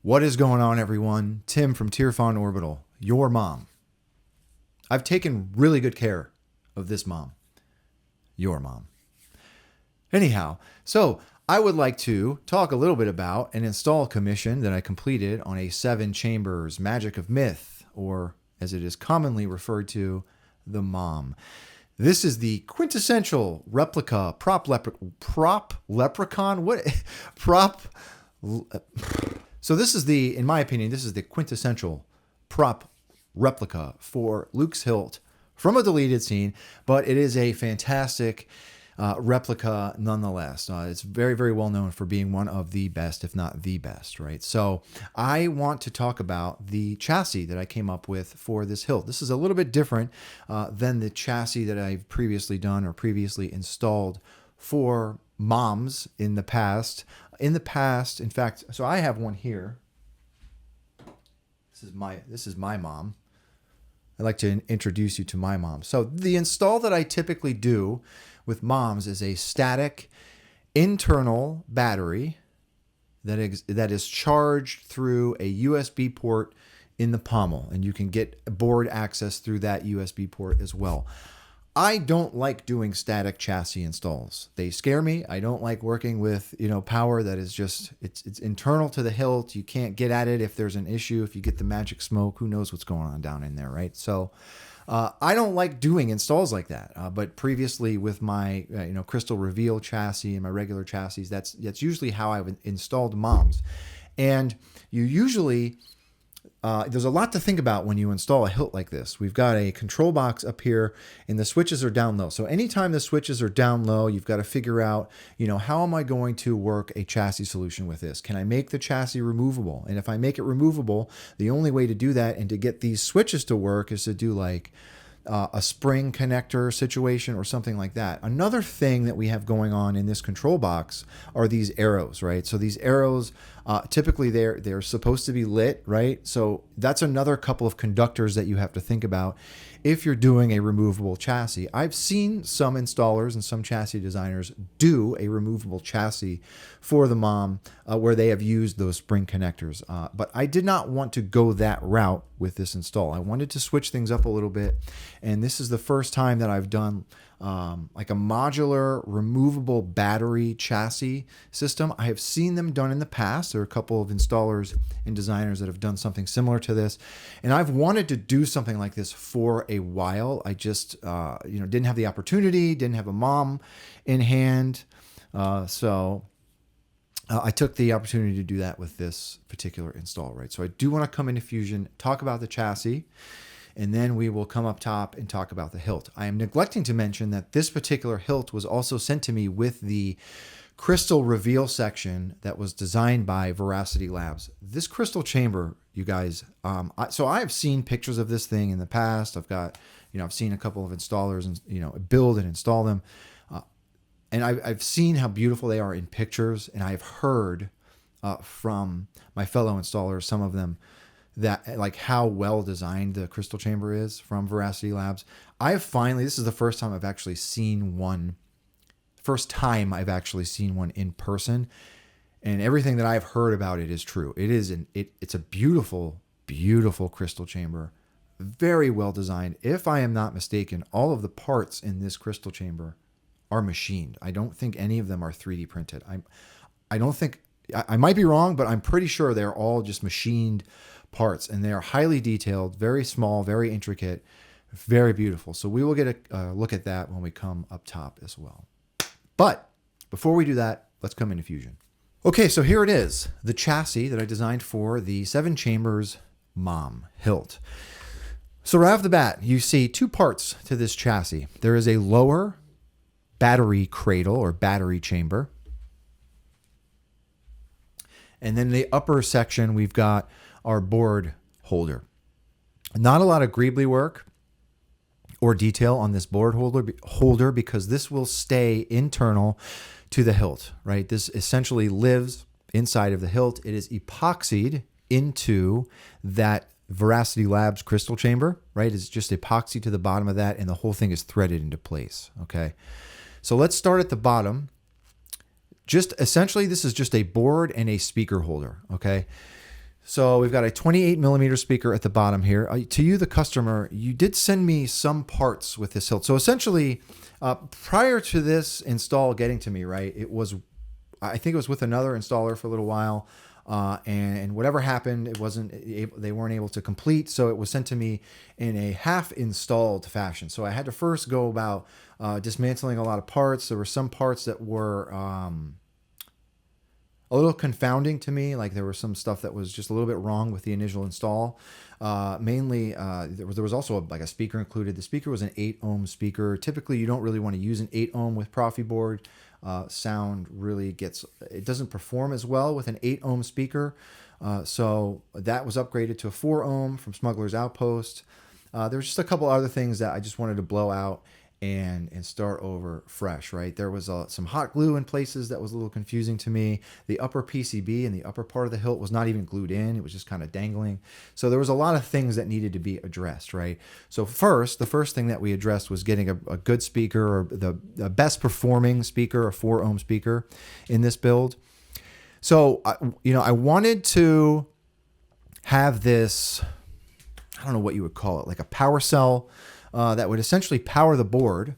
What is going on, everyone? Tim from Tirfon Orbital, your mom. I've taken really good care of this mom, your mom. Anyhow, so I would like to talk a little bit about an install commission that I completed on a 7Chambers Magic of Myth, or as it is commonly referred to, the MoM. This is the quintessential replica prop leprechaun. So this is in my opinion, this is the quintessential prop replica for Luke's Hilt from a deleted scene, but it is a fantastic replica nonetheless. It's very, very well known for being one of the best, if not the best, right? So I want to talk about the chassis that I came up with for this Hilt. This is a little bit different than the chassis that I've previously done or previously installed for MoMs in the past. In fact, so I have one here. This is my MoM. I'd like to introduce you to my MoM. So the install that I typically do with MoMs is a static internal battery that is charged through a USB port in the pommel, and you can get board access through that USB port as well. I don't like doing static chassis installs. They scare me. I don't like working with, power that is just, it's internal to the hilt. You can't get at it if there's an issue. If you get the magic smoke, who knows what's going on down in there, right? So I don't like doing installs like that. But previously with my, crystal reveal chassis and my regular chassis, that's usually how I've installed MoMs. And you usually... there's a lot to think about when you install a hilt like this. We've got a control box up here and the switches are down low. So anytime the switches are down low, you've got to figure out, how am I going to work a chassis solution with this? Can I make the chassis removable? And if I make it removable, the only way to do that and to get these switches to work is to do like a spring connector situation or something like that. Another thing that we have going on in this control box are these arrows, right? So these arrows, typically they're supposed to be lit, right? So that's another couple of conductors that you have to think about if you're doing a removable chassis. I've seen some installers and some chassis designers do a removable chassis for the MoM where they have used those spring connectors. But I did not want to go that route with this install. I wanted to switch things up a little bit. And this is the first time that I've done like a modular removable battery chassis system. I have seen them done in the past. There are a couple of installers and designers that have done something similar to this. And I've wanted to do something like this for a while. I just, didn't have the opportunity, didn't have a MoM in hand. So I took the opportunity to do that with this particular install, right? So I do want to come into Fusion, talk about the chassis, and then we will come up top and talk about the hilt. I am neglecting to mention that this particular hilt was also sent to me with the crystal reveal section that was designed by Veracity Labs. This crystal chamber, you guys, so I have seen pictures of this thing in the past. I've got, I've seen a couple of installers and, build and install them. And I've seen how beautiful they are in pictures, and I've heard from my fellow installers, some of them, that like how well designed the crystal chamber is from Veracity Labs. This is the first time I've actually seen one in person, and everything that I've heard about it is true. It's a beautiful, beautiful crystal chamber, very well designed. If I am not mistaken, all of the parts in this crystal chamber are machined. I don't think any of them are 3D printed. I might be wrong, but I'm pretty sure they're all just machined parts, and they are highly detailed, very small, very intricate, very beautiful. So we will get a look at that when we come up top as well. But before we do that, let's come into Fusion. Okay, so here it is, the chassis that I designed for the 7Chambers MoM Hilt. So right off the bat, you see two parts to this chassis. There is a lower battery cradle or battery chamber. And then in the upper section, we've got our board holder. Not a lot of greebly work or detail on this board holder because this will stay internal to the hilt, right? This essentially lives inside of the hilt. It is epoxied into that Veracity Labs crystal chamber, right? It's just epoxy to the bottom of that, and the whole thing is threaded into place, okay? So let's start at the bottom. Just essentially, this is just a board and a speaker holder, okay? So we've got a 28 millimeter speaker at the bottom here. To you, the customer, you did send me some parts with this Hilt. So essentially, prior to this install getting to me, right, I think it was with another installer for a little while. And whatever happened, they weren't able to complete. So it was sent to me in a half installed fashion. So I had to first go about dismantling a lot of parts. There were some parts that were a little confounding to me. Like there was some stuff that was just a little bit wrong with the initial install. Mainly, there was also a speaker included. The speaker was an 8 ohm speaker. Typically, you don't really want to use an 8 ohm with Profffieboard. Sound really it doesn't perform as well with an 8 ohm speaker. So that was upgraded to a 4 ohm from Smuggler's Outpost. There's just a couple other things that I just wanted to blow out and start over fresh, right? There was some hot glue in places that was a little confusing to me. The upper PCB and the upper part of the hilt was not even glued in. It was just kind of dangling. So there was a lot of things that needed to be addressed, right? So the first thing that we addressed was getting a good speaker, or the best performing speaker, a 4 ohm speaker in this build. So, I wanted to have this, I don't know what you would call it, like a power cell that would essentially power the board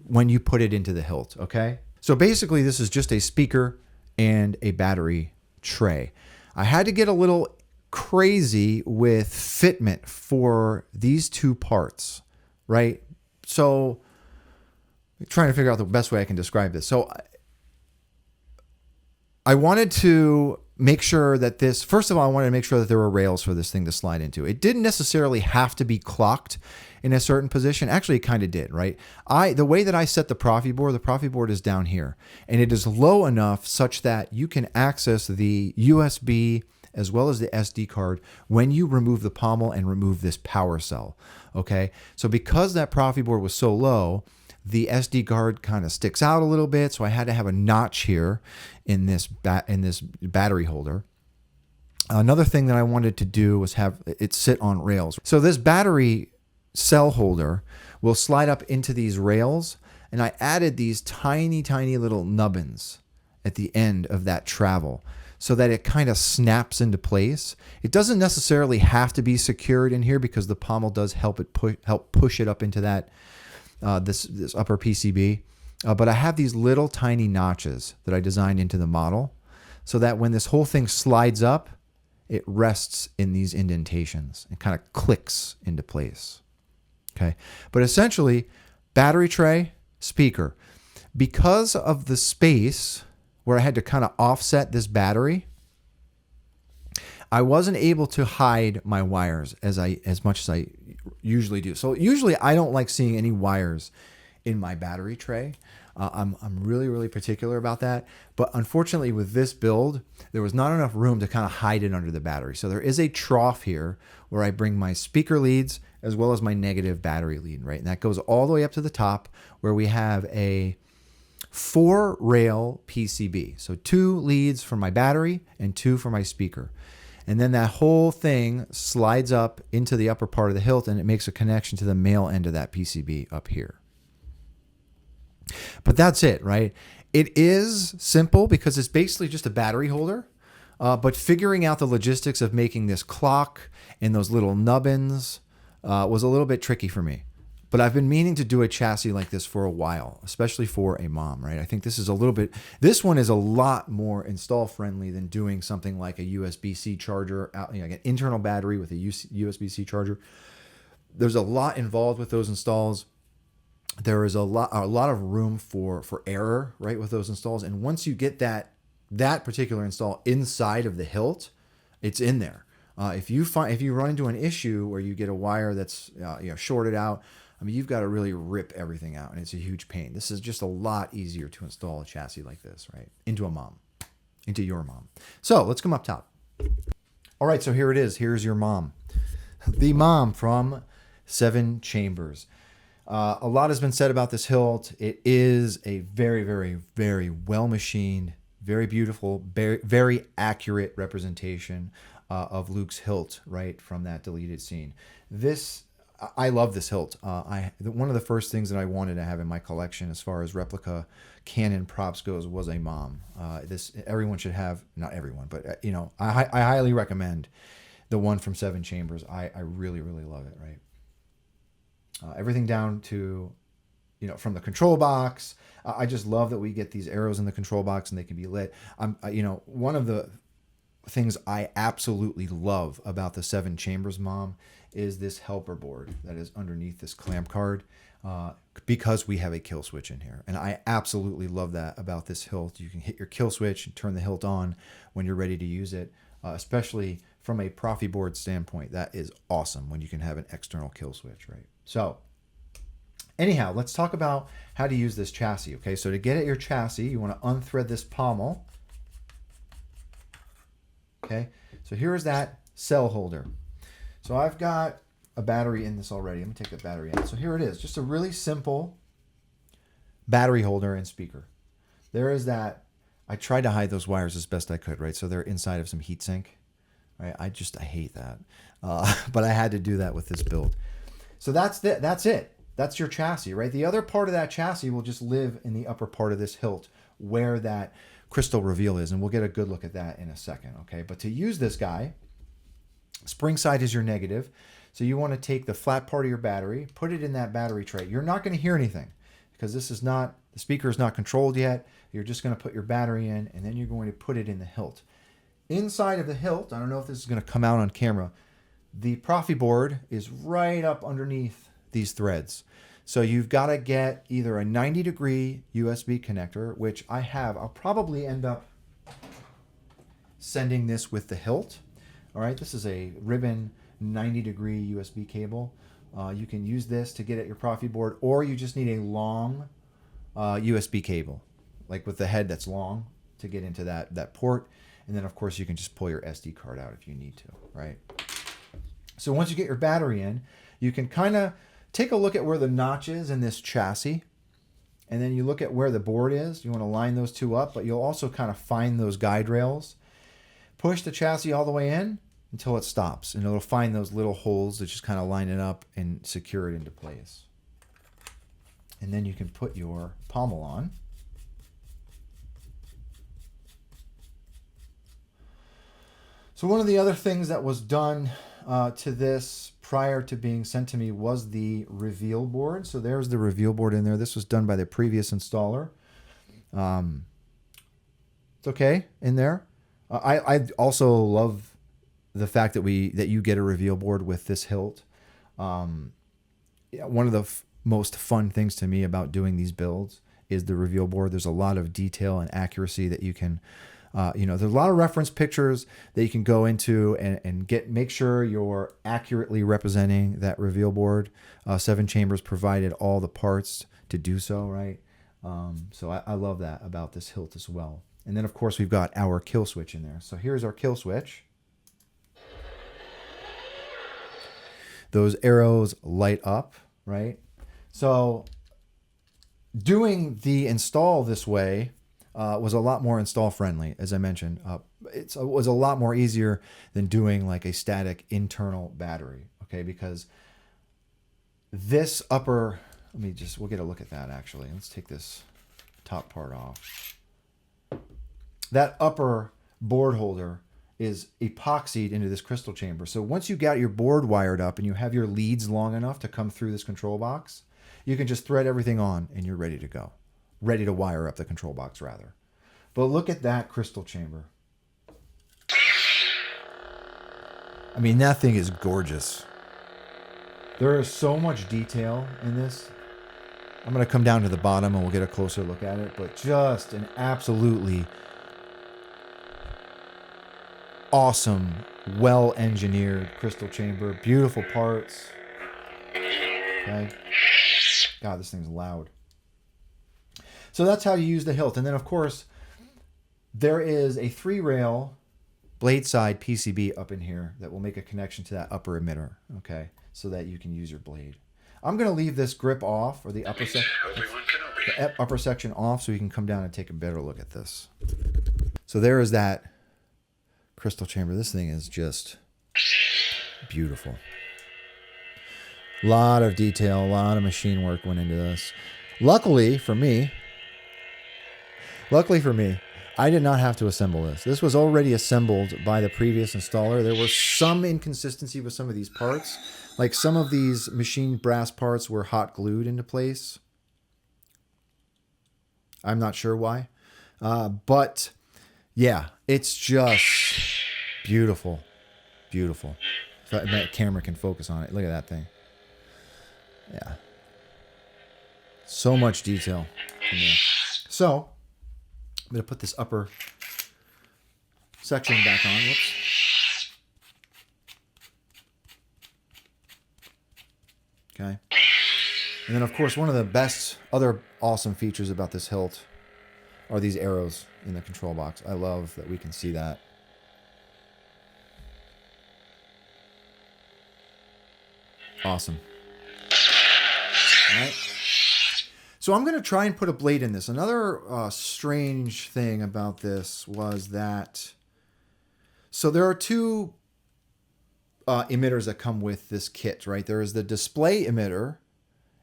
when you put it into the hilt, okay? So basically this is just a speaker and a battery tray. I had to get a little crazy with fitment for these two parts, right? So I'm trying to figure out the best way I can describe this. So I wanted to make sure that first of all, I wanted to make sure that there were rails for this thing to slide into. It didn't necessarily have to be clocked in a certain position. Actually, it kind of did, right? The way that I set the Profffieboard is down here, and it is low enough such that you can access the USB as well as the SD card when you remove the pommel and remove this power cell, okay? So because that Profffieboard was so low, the SD card kind of sticks out a little bit, so I had to have a notch here in this battery holder. Another thing that I wanted to do was have it sit on rails. So this battery cell holder will slide up into these rails, and I added these tiny, tiny little nubbins at the end of that travel so that it kind of snaps into place. It doesn't necessarily have to be secured in here because the pommel does help push it up into that this upper PCB. But I have these little tiny notches that I designed into the model so that when this whole thing slides up, it rests in these indentations and kind of clicks into place. Okay. But essentially, battery tray, speaker. Because of the space where I had to kind of offset this battery, I wasn't able to hide my wires as much as I usually do. So usually I don't like seeing any wires in my battery tray. I'm really, really particular about that. But unfortunately with this build, there was not enough room to kind of hide it under the battery. So there is a trough here where I bring my speaker leads as well as my negative battery lead, right? And that goes all the way up to the top where we have a 4-rail PCB. So 2 leads for my battery and 2 for my speaker. And then that whole thing slides up into the upper part of the hilt, and it makes a connection to the male end of that PCB up here. But that's it, right? It is simple because it's basically just a battery holder. But figuring out the logistics of making this clock and those little nubbins was a little bit tricky for me. But I've been meaning to do a chassis like this for a while, especially for a MoM, right? I think this one is a lot more install friendly than doing something like a USB-C charger, like an internal battery with a USB-C charger. There's a lot involved with those installs. There is a lot of room for error, right, with those installs. And once you get that particular install inside of the hilt, it's in there. If you run into an issue where you get a wire that's shorted out, I mean, you've got to really rip everything out, and it's a huge pain. This is just a lot easier to install a chassis like this, right, into a MoM, into your MoM. So let's come up top. All right, so here it is. Here's your MoM, the MoM from 7Chambers. A lot has been said about this hilt. It is a very, very, very well-machined, very beautiful, very, very accurate representation of Luke's hilt, right, from that deleted scene. This, I love this hilt. One of the first things that I wanted to have in my collection as far as replica Canon props goes was a MoM. Everyone should have, not everyone, but you know, I highly recommend the one from 7Chambers. I really, really love it, right? Everything down to, you know, from the control box. I just love that we get these arrows in the control box and they can be lit. You know, one of the things I absolutely love about the 7Chambers MoM is this helper board that is underneath this clamp card, because we have a kill switch in here. And I absolutely love that about this hilt. You can hit your kill switch and turn the hilt on when you're ready to use it, especially from a Profffieboard standpoint. That is awesome when you can have an external kill switch, right? So anyhow, let's talk about how to use this chassis. Okay, so to get at your chassis, you want to unthread this pommel. Okay, so here's that cell holder. So I've got a battery in this already. Let me take the battery out. So here it is, just a really simple battery holder and speaker. There is that. I tried to hide those wires as best I could, right? So they're inside of some heatsink, right? I hate that, but I had to do that with this build. So that's it. That's your chassis, right? The other part of that chassis will just live in the upper part of this hilt where that crystal reveal is, and we'll get a good look at that in a second, okay? But to use this guy, spring side is your negative, so you want to take the flat part of your battery, put it in that battery tray. You're not going to hear anything because this is not, the speaker is not controlled yet. You're just going to put your battery in, and then you're going to put it in the hilt. Inside of the hilt, I don't know if this is going to come out on camera, the Profffieboard is right up underneath these threads. So you've got to get either a 90-degree USB connector, which I have. I'll probably end up sending this with the hilt. All right, this is a ribbon 90-degree USB cable. You can use this to get at your Profffieboard, or you just need a long USB cable, like with the head that's long, to get into that port. And then, of course, you can just pull your SD card out if you need to, right? So once you get your battery in, you can kind of take a look at where the notch is in this chassis, and then you look at where the board is. You want to line those two up, but you'll also kind of find those guide rails. Push the chassis all the way in until it stops, and it'll find those little holes that just kind of line it up and secure it into place. And then you can put your pommel on. So one of the other things that was done to this prior to being sent to me was the reveal board. So there's the reveal board in there. This was done by the previous installer. It's okay in there. I also love the fact that you get a reveal board with this hilt. One of the most fun things to me about doing these builds is the reveal board. There's a lot of detail and accuracy that you can, there's a lot of reference pictures that you can go into and make sure you're accurately representing that reveal board. 7Chambers provided all the parts to do so, right? So I love that about this hilt as well. And then, of course, we've got our kill switch in there. So here's our kill switch. Those arrows light up, right? So doing the install this way was a lot more install friendly, as I mentioned. It was a lot more easier than doing like a static internal battery, okay? Because this upper, we'll get a look at that actually. Let's take this top part off. That upper board holder is epoxied into this crystal chamber. So once you got your board wired up and you have your leads long enough to come through this control box, you can just thread everything on and you're ready to go. Ready to wire up the control box, rather. But look at that crystal chamber. I mean, that thing is gorgeous. There is so much detail in this. I'm going to come down to the bottom and we'll get a closer look at it, but just an absolutely awesome, well-engineered crystal chamber. Beautiful parts. Okay. God, this thing's loud. So that's how you use the hilt. And then, of course, there is a 3-rail blade side PCB up in here that will make a connection to that upper emitter, okay, so that you can use your blade. I'm going to leave this grip off, or the upper section off, so you can come down and take a better look at this. So there is that crystal chamber. This thing is just beautiful. A lot of detail, a lot of machine work went into this. Luckily for me, I did not have to assemble this. This was already assembled by the previous installer. There was some inconsistency with some of these parts. Like some of these machined brass parts were hot glued into place. I'm not sure why. But yeah, it's just beautiful. Beautiful. If that camera can focus on it. Look at that thing. Yeah. So much detail in there. So, I'm going to put this upper section back on. Whoops. Okay. And then, of course, one of the best other awesome features about this hilt are these arrows in the control box. I love that we can see that. Awesome. All right. So I'm going to try and put a blade in this. Another strange thing about this was that... So there are two emitters that come with this kit, right? There is the display emitter,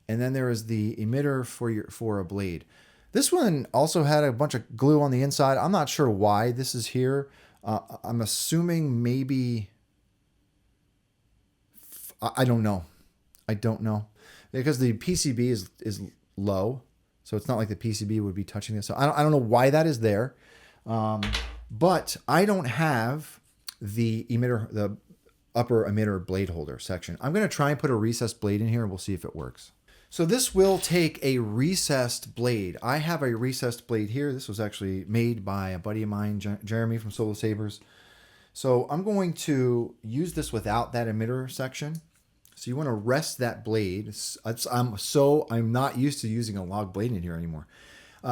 and then there is the emitter for a blade. This one also had a bunch of glue on the inside. I'm not sure why this is here. I'm assuming maybe... I don't know. I don't know. Because the PCB is low, so it's not like the PCB would be touching this. So I don't know why that is there. But I don't have the emitter, the upper emitter blade holder section. I'm going to try and put a recessed blade in here, and we'll see if it works. So this will take a recessed blade. I have a recessed blade here. This was actually made by a buddy of mine, Jeremy from Solo Sabers. So I'm going to use this without that emitter section. So you want to rest that blade. I'm not used to using a log blade in here anymore.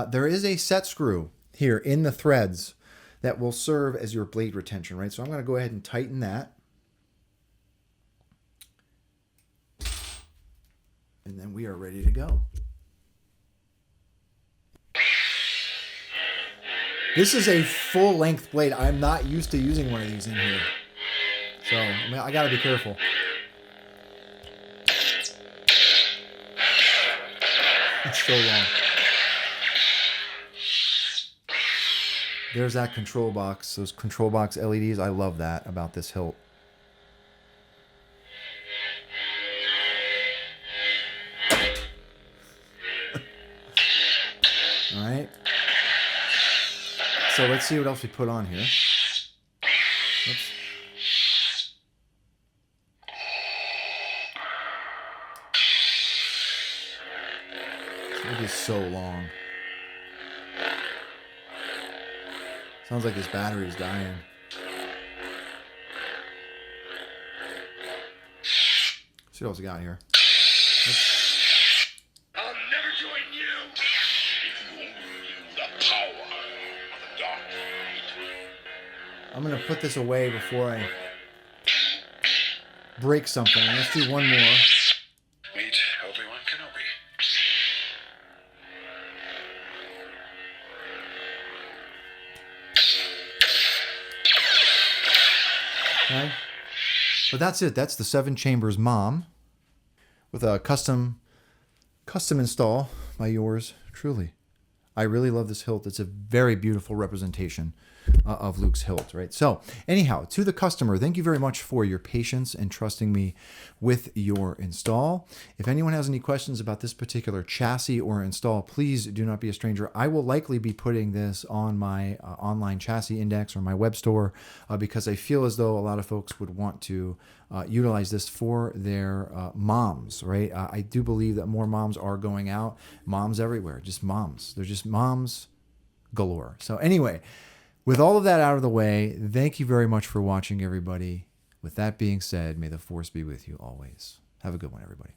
There is a set screw here in the threads that will serve as your blade retention, right? So I'm going to go ahead and tighten that. And then we are ready to go. This is a full-length blade. I'm not used to using one of these in here. So I got to be careful. It's so long. There's that control box, those control box LEDs. I love that about this hilt. All right. So let's see what else we put on here. Oops. It is so long. Sounds like his battery's dying. See what else we got here. Oops. I'll never join you if you only knew the power of the dark night. I'm gonna put this away before I break something. Let's do one more. Meet Obi-Wan Kenobi. Okay. But that's it. That's the 7Chambers MoM with a custom install by yours truly. I really love this hilt. It's a very beautiful representation of Luke's hilt, right? So anyhow, to the customer, thank you very much for your patience and trusting me with your install. If anyone has any questions about this particular chassis or install, please do not be a stranger. I will likely be putting this on my online chassis index or my web store because I feel as though a lot of folks would want to utilize this for their moms, right? I do believe that more moms are going out. Moms everywhere, just moms. They're just moms galore. So anyway, with all of that out of the way, thank you very much for watching, everybody. With that being said, may the force be with you always. Have a good one, everybody.